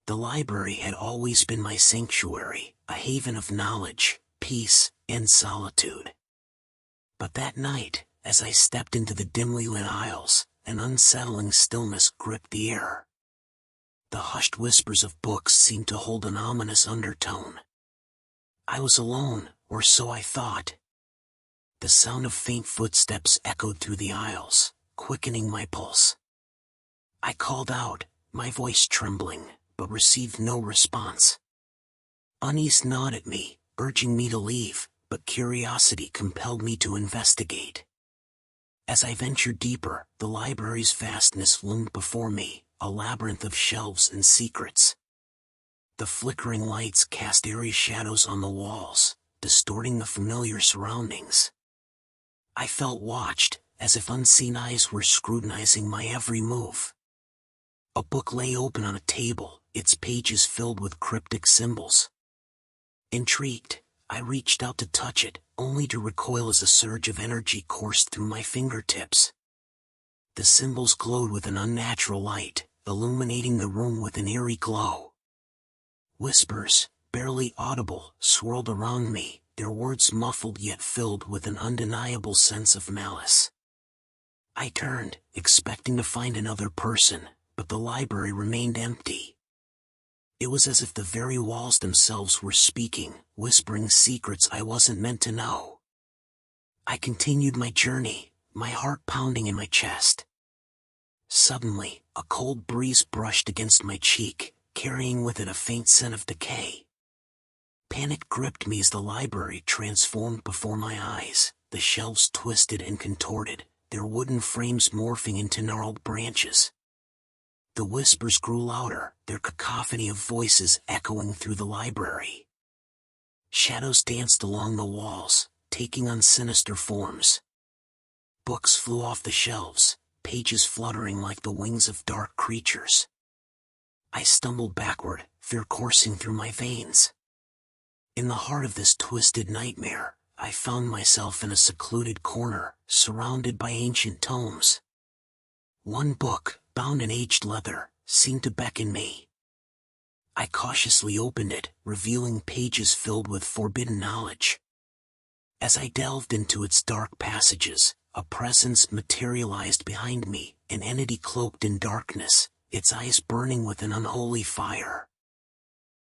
The library had always been my sanctuary, a haven of knowledge, peace, and solitude. But that night, as I stepped into the dimly lit aisles, an unsettling stillness gripped the air. The hushed whispers of books seemed to hold an ominous undertone. I was alone, or so I thought. The sound of faint footsteps echoed through the aisles, quickening my pulse. I called out, my voice trembling, but received no response. Unease gnawed at me, urging me to leave, but curiosity compelled me to investigate. As I ventured deeper, the library's vastness loomed before me, a labyrinth of shelves and secrets. The flickering lights cast eerie shadows on the walls, distorting the familiar surroundings. I felt watched, as if unseen eyes were scrutinizing my every move. A book lay open on a table, its pages filled with cryptic symbols. Intrigued, I reached out to touch it, only to recoil as a surge of energy coursed through my fingertips. The symbols glowed with an unnatural light, illuminating the room with an eerie glow. Whispers, barely audible, swirled around me, their words muffled yet filled with an undeniable sense of malice. I turned, expecting to find another person, but the library remained empty. It was as if the very walls themselves were speaking, whispering secrets I wasn't meant to know. I continued my journey, my heart pounding in my chest. Suddenly, a cold breeze brushed against my cheek, carrying with it a faint scent of decay. Panic gripped me as the library transformed before my eyes, the shelves twisted and contorted, their wooden frames morphing into gnarled branches. The whispers grew louder, their cacophony of voices echoing through the library. Shadows danced along the walls, taking on sinister forms. Books flew off the shelves, pages fluttering like the wings of dark creatures. I stumbled backward, fear coursing through my veins. In the heart of this twisted nightmare, I found myself in a secluded corner, surrounded by ancient tomes. One book, bound in aged leather, seemed to beckon me. I cautiously opened it, revealing pages filled with forbidden knowledge. As I delved into its dark passages, a presence materialized behind me, an entity cloaked in darkness, its eyes burning with an unholy fire.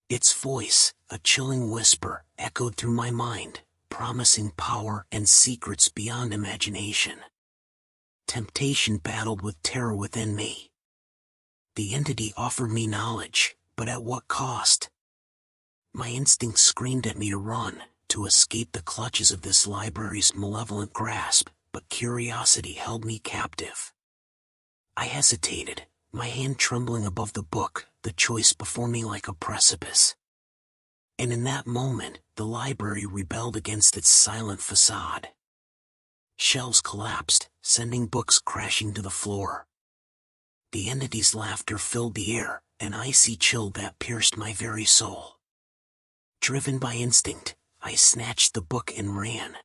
Its voice, a chilling whisper, echoed through my mind, promising power and secrets beyond imagination. Temptation battled with terror within me. The entity offered me knowledge, but at what cost? My instincts screamed at me to run, to escape the clutches of this library's malevolent grasp, but curiosity held me captive. I hesitated, my hand trembling above the book, the choice before me like a precipice. And in that moment, the library rebelled against its silent facade. Shelves collapsed, sending books crashing to the floor. The entity's laughter filled the air, an icy chill that pierced my very soul. Driven by instinct, I snatched the book and ran.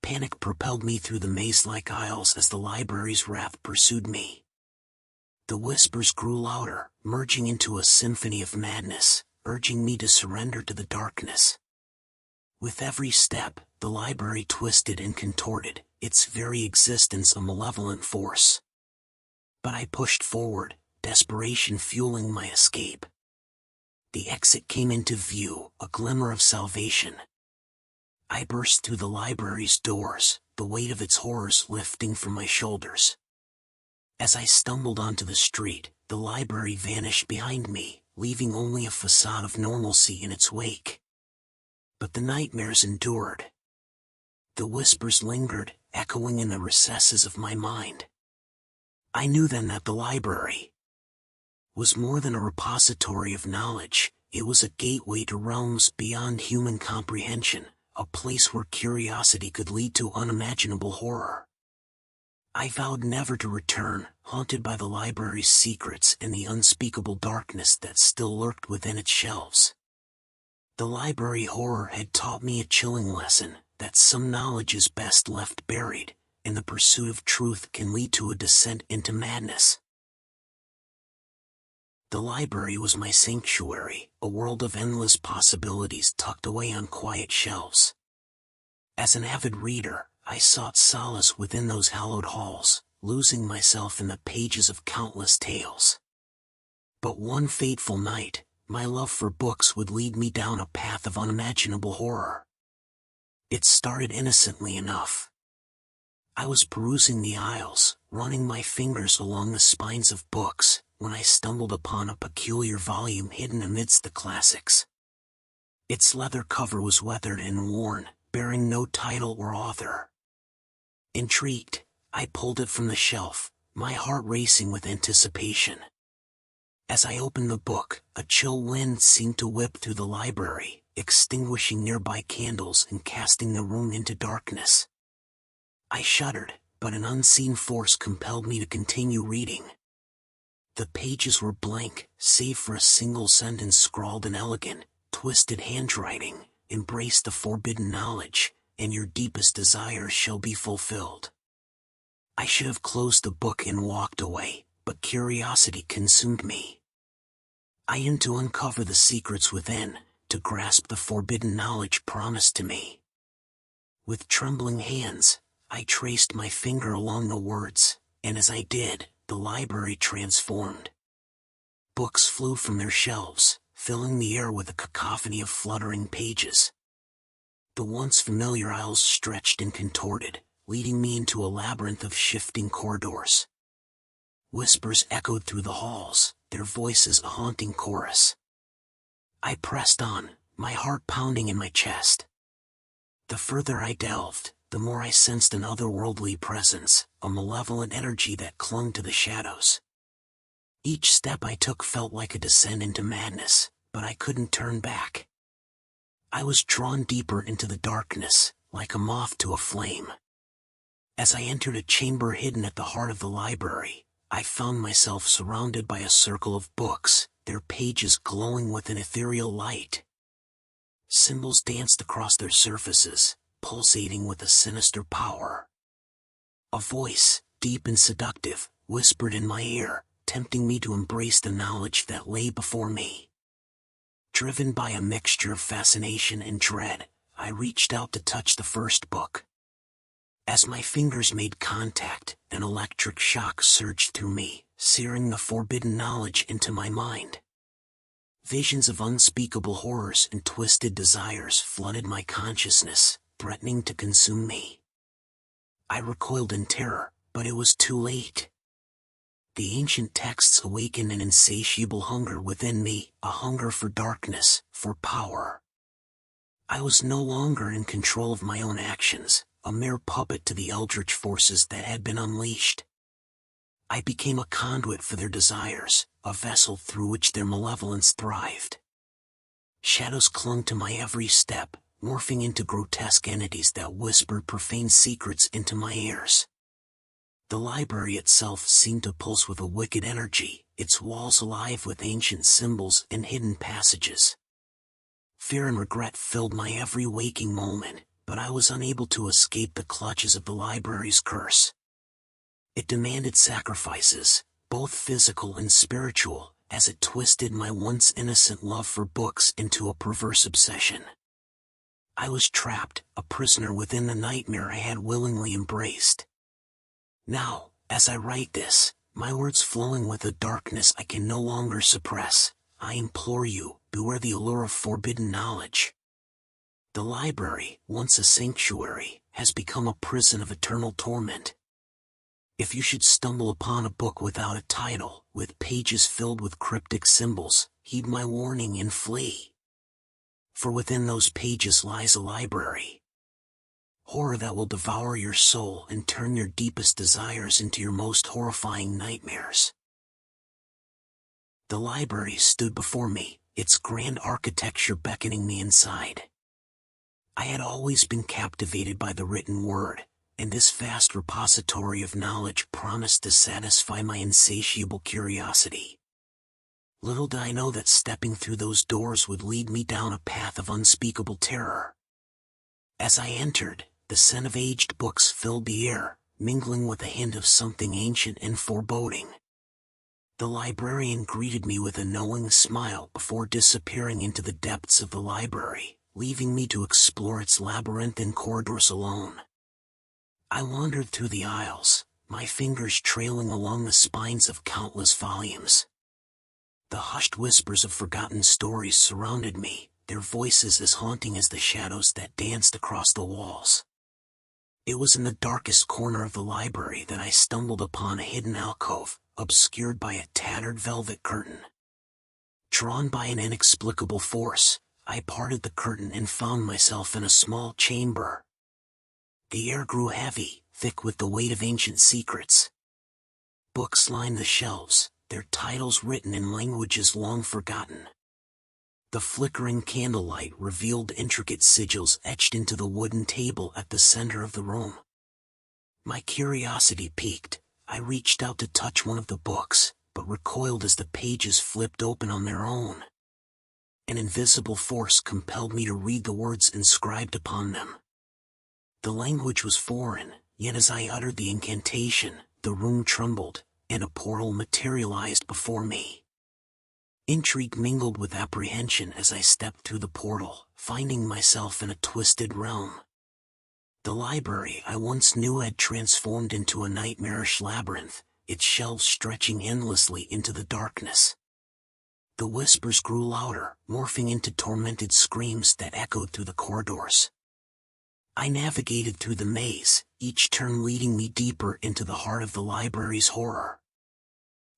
Panic propelled me through the maze-like aisles as the library's wrath pursued me. The whispers grew louder, merging into a symphony of madness, urging me to surrender to the darkness. With every step, the library twisted and contorted, its very existence a malevolent force. But I pushed forward, desperation fueling my escape. The exit came into view, a glimmer of salvation. I burst through the library's doors, the weight of its horrors lifting from my shoulders. As I stumbled onto the street, the library vanished behind me, leaving only a facade of normalcy in its wake. But the nightmares endured. The whispers lingered, echoing in the recesses of my mind. I knew then that the library was more than a repository of knowledge. It was a gateway to realms beyond human comprehension, a place where curiosity could lead to unimaginable horror. I vowed never to return, haunted by the library's secrets and the unspeakable darkness that still lurked within its shelves. The library horror had taught me a chilling lesson, that some knowledge is best left buried, and the pursuit of truth can lead to a descent into madness. The library was my sanctuary, a world of endless possibilities tucked away on quiet shelves. As an avid reader, I sought solace within those hallowed halls, losing myself in the pages of countless tales. But one fateful night, my love for books would lead me down a path of unimaginable horror. It started innocently enough. I was perusing the aisles, running my fingers along the spines of books, when I stumbled upon a peculiar volume hidden amidst the classics. Its leather cover was weathered and worn, bearing no title or author. Intrigued, I pulled it from the shelf, my heart racing with anticipation. As I opened the book, a chill wind seemed to whip through the library, extinguishing nearby candles and casting the room into darkness. I shuddered, but an unseen force compelled me to continue reading. The pages were blank, save for a single sentence scrawled in elegant, twisted handwriting: "Embrace the forbidden knowledge, and your deepest desires shall be fulfilled." I should have closed the book and walked away, but curiosity consumed me. I yearned to uncover the secrets within, to grasp the forbidden knowledge promised to me. With trembling hands, I traced my finger along the words, and as I did, the library transformed. Books flew from their shelves, filling the air with a cacophony of fluttering pages. The once familiar aisles stretched and contorted, leading me into a labyrinth of shifting corridors. Whispers echoed through the halls, their voices a haunting chorus. I pressed on, my heart pounding in my chest. The further I delved, the more I sensed an otherworldly presence, a malevolent energy that clung to the shadows. Each step I took felt like a descent into madness, but I couldn't turn back. I was drawn deeper into the darkness, like a moth to a flame. As I entered a chamber hidden at the heart of the library, I found myself surrounded by a circle of books, their pages glowing with an ethereal light. Symbols danced across their surfaces, pulsating with a sinister power. A voice, deep and seductive, whispered in my ear, tempting me to embrace the knowledge that lay before me. Driven by a mixture of fascination and dread, I reached out to touch the first book. As my fingers made contact, an electric shock surged through me, searing the forbidden knowledge into my mind. Visions of unspeakable horrors and twisted desires flooded my consciousness, threatening to consume me. I recoiled in terror, but it was too late. The ancient texts awakened an insatiable hunger within me, a hunger for darkness, for power. I was no longer in control of my own actions, a mere puppet to the eldritch forces that had been unleashed. I became a conduit for their desires, a vessel through which their malevolence thrived. Shadows clung to my every step, morphing into grotesque entities that whispered profane secrets into my ears. The library itself seemed to pulse with a wicked energy, its walls alive with ancient symbols and hidden passages. Fear and regret filled my every waking moment, but I was unable to escape the clutches of the library's curse. It demanded sacrifices, both physical and spiritual, as it twisted my once innocent love for books into a perverse obsession. I was trapped, a prisoner within the nightmare I had willingly embraced. Now, as I write this, my words flowing with a darkness I can no longer suppress, I implore you, beware the allure of forbidden knowledge. The library, once a sanctuary, has become a prison of eternal torment. If you should stumble upon a book without a title, with pages filled with cryptic symbols, heed my warning and flee. For within those pages lies a library. Horror that will devour your soul and turn your deepest desires into your most horrifying nightmares. The library stood before me, its grand architecture beckoning me inside. I had always been captivated by the written word, and this vast repository of knowledge promised to satisfy my insatiable curiosity. Little did I know that stepping through those doors would lead me down a path of unspeakable terror. As I entered, the scent of aged books filled the air, mingling with a hint of something ancient and foreboding. The librarian greeted me with a knowing smile before disappearing into the depths of the library, leaving me to explore its labyrinthine corridors alone. I wandered through the aisles, my fingers trailing along the spines of countless volumes. The hushed whispers of forgotten stories surrounded me, their voices as haunting as the shadows that danced across the walls. It was in the darkest corner of the library that I stumbled upon a hidden alcove, obscured by a tattered velvet curtain. Drawn by an inexplicable force, I parted the curtain and found myself in a small chamber. The air grew heavy, thick with the weight of ancient secrets. Books lined the shelves, their titles written in languages long forgotten. The flickering candlelight revealed intricate sigils etched into the wooden table at the center of the room. My curiosity piqued. I reached out to touch one of the books, but recoiled as the pages flipped open on their own. An invisible force compelled me to read the words inscribed upon them. The language was foreign, yet as I uttered the incantation, the room trembled, and a portal materialized before me. Intrigue mingled with apprehension as I stepped through the portal, finding myself in a twisted realm. The library I once knew had transformed into a nightmarish labyrinth, its shelves stretching endlessly into the darkness. The whispers grew louder, morphing into tormented screams that echoed through the corridors. I navigated through the maze, each turn leading me deeper into the heart of the library's horror.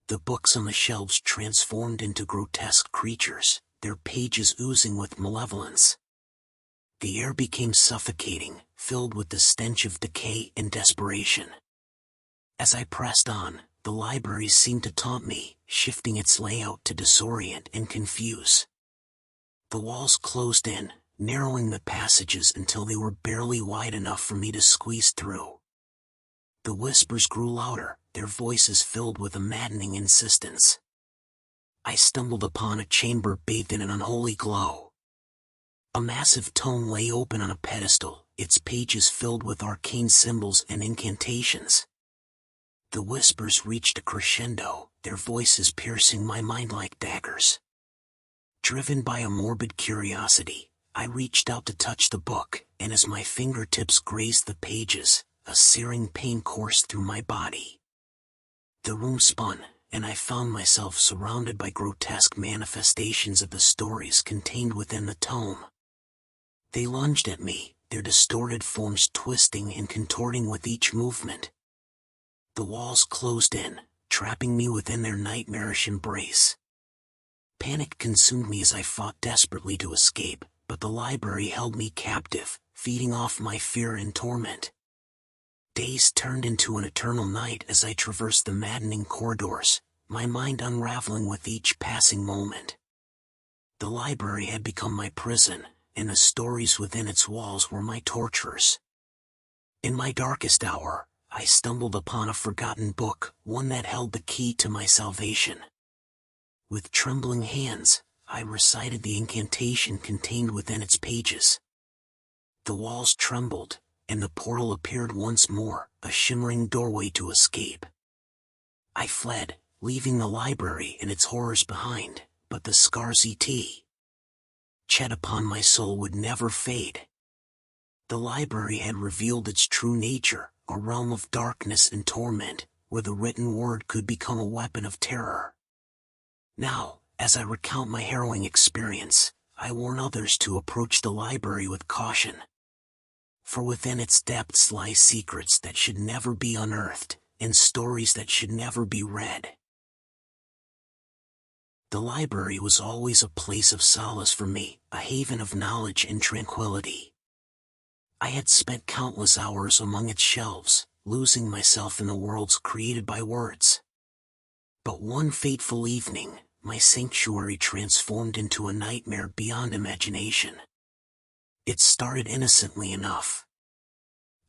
The books on the shelves transformed into grotesque creatures, their pages oozing with malevolence. The air became suffocating, filled with the stench of decay and desperation. As I pressed on, the library seemed to taunt me, shifting its layout to disorient and confuse. The walls closed in, narrowing the passages until they were barely wide enough for me to squeeze through. The whispers grew louder, their voices filled with a maddening insistence. I stumbled upon a chamber bathed in an unholy glow. A massive tome lay open on a pedestal, its pages filled with arcane symbols and incantations. The whispers reached a crescendo, their voices piercing my mind like daggers. Driven by a morbid curiosity, I reached out to touch the book, and as my fingertips grazed the pages, a searing pain coursed through my body. The room spun, and I found myself surrounded by grotesque manifestations of the stories contained within the tome. They lunged at me, their distorted forms twisting and contorting with each movement. The walls closed in, trapping me within their nightmarish embrace. Panic consumed me as I fought desperately to escape, but the library held me captive, feeding off my fear and torment. Days turned into an eternal night as I traversed the maddening corridors, my mind unraveling with each passing moment. The library had become my prison, and the stories within its walls were my torturers. In my darkest hour, I stumbled upon a forgotten book, one that held the key to my salvation. With trembling hands, I recited the incantation contained within its pages. The walls trembled, and the portal appeared once more, a shimmering doorway to escape. I fled, leaving the library and its horrors behind, but the scars etched upon my soul would never fade. The library had revealed its true nature, a realm of darkness and torment, where the written word could become a weapon of terror. Now, as I recount my harrowing experience, I warn others to approach the library with caution. For within its depths lie secrets that should never be unearthed, and stories that should never be read. The library was always a place of solace for me, a haven of knowledge and tranquility. I had spent countless hours among its shelves, losing myself in the worlds created by words. But one fateful evening, my sanctuary transformed into a nightmare beyond imagination. It started innocently enough.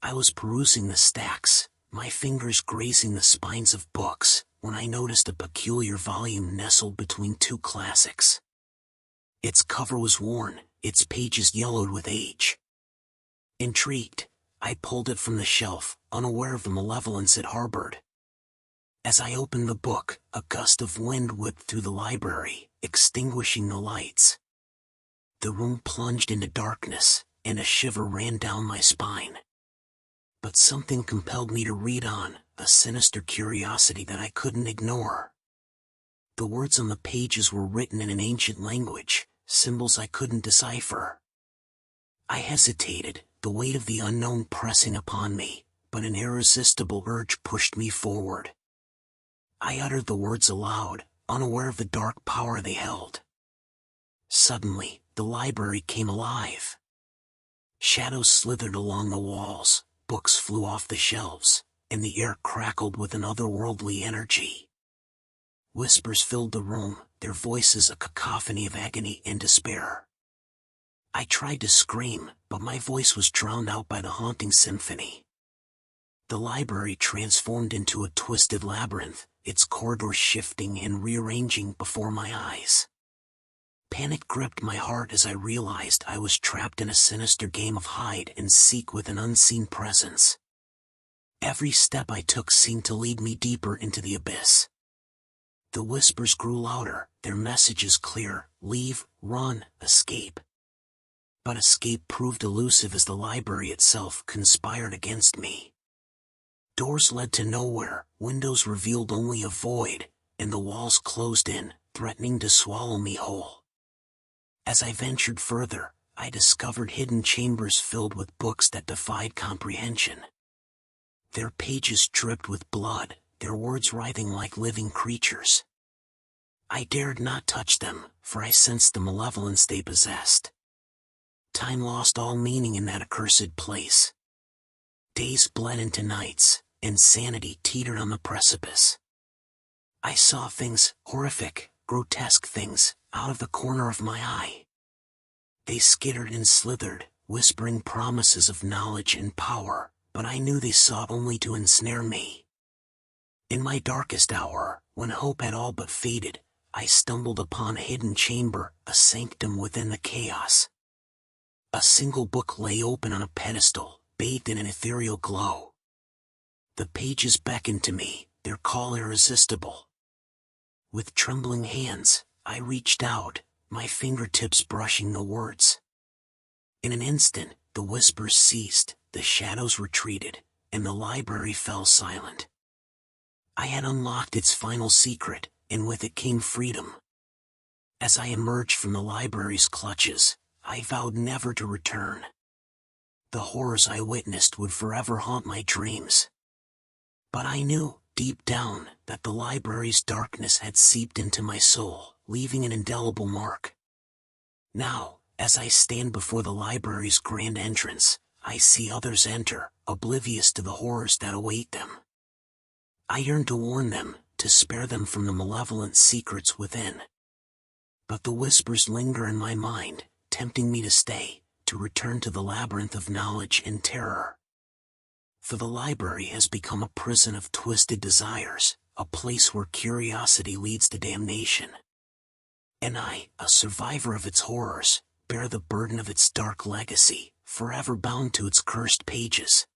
I was perusing the stacks, my fingers grazing the spines of books, when I noticed a peculiar volume nestled between two classics. Its cover was worn, its pages yellowed with age. Intrigued, I pulled it from the shelf, unaware of the malevolence it harbored. As I opened the book, a gust of wind whipped through the library, extinguishing the lights. The room plunged into darkness, and a shiver ran down my spine. But something compelled me to read on, a sinister curiosity that I couldn't ignore. The words on the pages were written in an ancient language, symbols I couldn't decipher. I hesitated, the weight of the unknown pressing upon me, but an irresistible urge pushed me forward. I uttered the words aloud, unaware of the dark power they held. Suddenly, the library came alive. Shadows slithered along the walls, books flew off the shelves, and the air crackled with an otherworldly energy. Whispers filled the room, their voices a cacophony of agony and despair. I tried to scream, but my voice was drowned out by the haunting symphony. The library transformed into a twisted labyrinth, its corridors shifting and rearranging before my eyes. Panic gripped my heart as I realized I was trapped in a sinister game of hide and seek with an unseen presence. Every step I took seemed to lead me deeper into the abyss. The whispers grew louder, their messages clear: leave, run, escape. But escape proved elusive as the library itself conspired against me. Doors led to nowhere, windows revealed only a void, and the walls closed in, threatening to swallow me whole. As I ventured further, I discovered hidden chambers filled with books that defied comprehension. Their pages dripped with blood, their words writhing like living creatures. I dared not touch them, for I sensed the malevolence they possessed. Time lost all meaning in that accursed place. Days bled into nights, and sanity teetered on the precipice. I saw things, horrific, grotesque things, out of the corner of my eye. They skittered and slithered, whispering promises of knowledge and power, but I knew they sought only to ensnare me. In my darkest hour, when hope had all but faded, I stumbled upon a hidden chamber, a sanctum within the chaos. A single book lay open on a pedestal, bathed in an ethereal glow. The pages beckoned to me, their call irresistible. With trembling hands, I reached out, my fingertips brushing the words. In an instant, the whispers ceased, the shadows retreated, and the library fell silent. I had unlocked its final secret, and with it came freedom. As I emerged from the library's clutches, I vowed never to return. The horrors I witnessed would forever haunt my dreams. But I knew, deep down, that the library's darkness had seeped into my soul, leaving an indelible mark. Now, as I stand before the library's grand entrance, I see others enter, oblivious to the horrors that await them. I yearn to warn them, to spare them from the malevolent secrets within. But the whispers linger in my mind, tempting me to stay, to return to the labyrinth of knowledge and terror. For the library has become a prison of twisted desires, a place where curiosity leads to damnation. And I, a survivor of its horrors, bear the burden of its dark legacy, forever bound to its cursed pages.